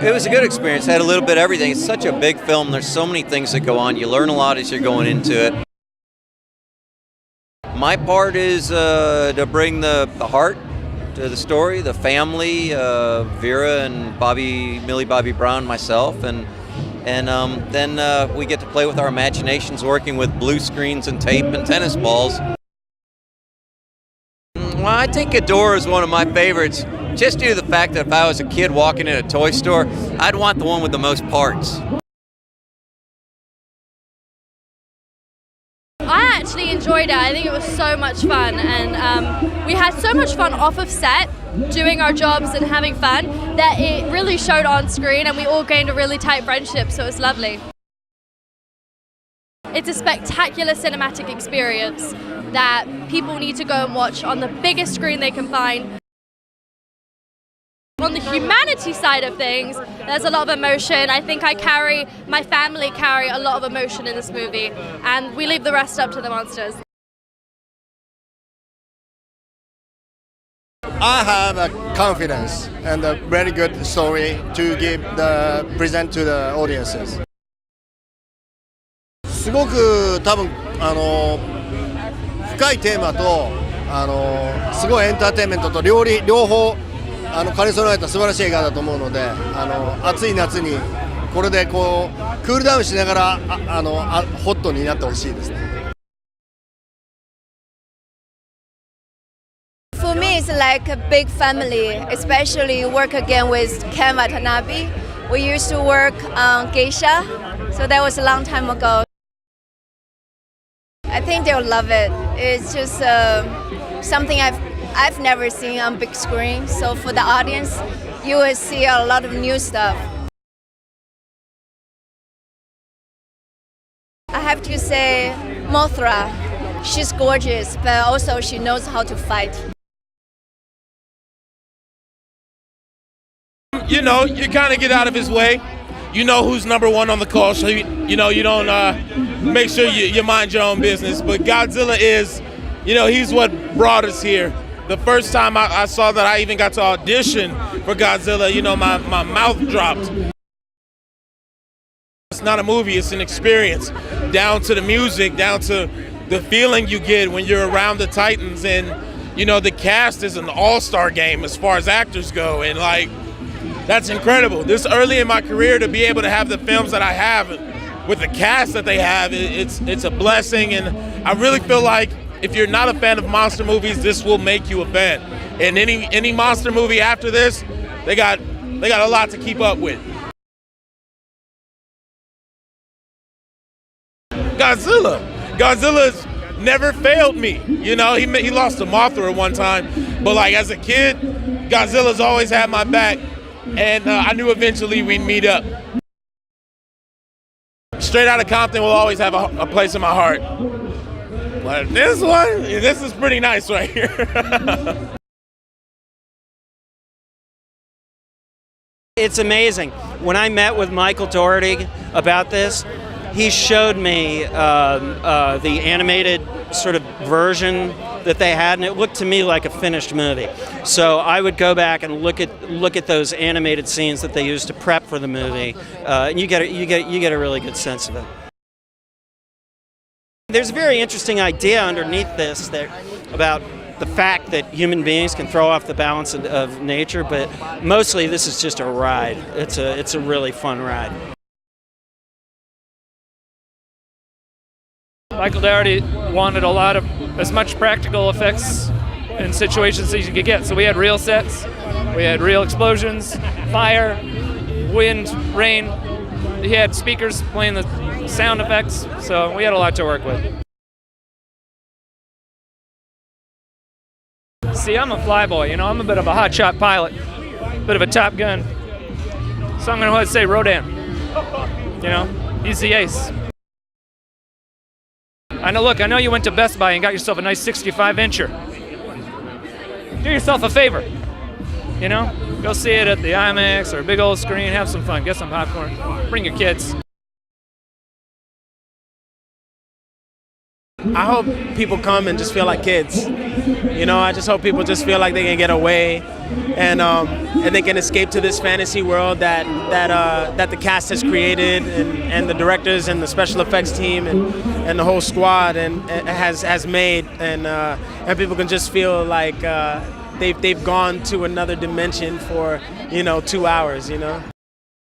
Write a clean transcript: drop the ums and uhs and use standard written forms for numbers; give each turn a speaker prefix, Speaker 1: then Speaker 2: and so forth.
Speaker 1: It was a good experience. Had a little bit of everything. It's such a big film. There's so many things that go on. You learn a lot as you're going into it. My part is to bring the heart to the story, the family, Vera and Millie Bobby Brown, myself, and then we get to play with our imaginations, working with blue screens and tape and tennis balls. Well, I think Ghidorah is one of my favorites, just due to the fact that if I was a kid walking in a toy store, I'd want the one with the most parts.
Speaker 2: I actually enjoyed it. I think it was so much fun, and we had so much fun off of set, doing our jobs and having fun, that it really showed on screen, and we all gained a really tight friendship, so it was lovely. It's a spectacular cinematic experience that people need to go and watch on the biggest screen they can find. On the humanity side of things, there's a lot of emotion. I think my family carry a lot of emotion in this movie, and we leave the rest up to the monsters.
Speaker 3: I have a confidence and a very good story to present to the audiences. すごく多分深いテーマとすごいエンターテインメントと両方兼ね備えた素晴らしい映画だと思うので、暑い夏にこれでこうクールダウンしながらホットになってほしいですね。
Speaker 4: For me, it's like a big family, especially work again with Ken Watanabe. We used to work on Geisha, so that was a long time ago. I think they'll love it. It's just something I've never seen on big screen. So for the audience, you will see a lot of new stuff. I have to say, Mothra, she's gorgeous, but also she knows how to fight.
Speaker 5: You know, you kind of get out of his way. You know who's number one on the call, so you don't make sure you mind your own business. But Godzilla is, he's what brought us here. The first time I saw that I even got to audition for Godzilla, my mouth dropped. It's not a movie, it's an experience. Down to the music, down to the feeling you get when you're around the Titans. And, the cast is an all-star game as far as actors go. And, that's incredible. This early in my career, to be able to have the films that I have with the cast that they have, it's a blessing. And I really feel like if you're not a fan of monster movies, this will make you a fan. And any monster movie after this, they got a lot to keep up with. Godzilla's never failed me. He lost to Mothra one time, but as a kid, Godzilla's always had my back. And I knew eventually we'd meet up. Straight Outta Compton will always have a place in my heart. But this is pretty nice right here.
Speaker 6: It's amazing. When I met with Michael Dougherty about this, he showed me the animated sort of version that they had, and it looked to me like a finished movie. So I would go back and look at those animated scenes that they used to prep for the movie, and you get a really good sense of it. There's a very interesting idea underneath this about the fact that human beings can throw off the balance of nature, but mostly this is just a ride. It's a really fun ride.
Speaker 7: Michael Dougherty wanted as much practical effects and situations as you could get. So we had real sets, we had real explosions, fire, wind, rain. He had speakers playing the sound effects, so we had a lot to work with. See, I'm a flyboy, I'm a bit of a hotshot pilot, bit of a Top Gun. So I'm going to say Rodan. He's the ace. I know you went to Best Buy and got yourself a nice 65-incher. Do yourself a favor, Go see it at the IMAX or a big old screen, have some fun, get some popcorn, bring your kids.
Speaker 8: I hope people come and just feel like kids. You know, I just hope people just feel like they can get away and they can escape to this fantasy world that the cast has created and the directors and the special effects team and the whole squad and has made, and people can just feel like they've gone to another dimension for 2 hours.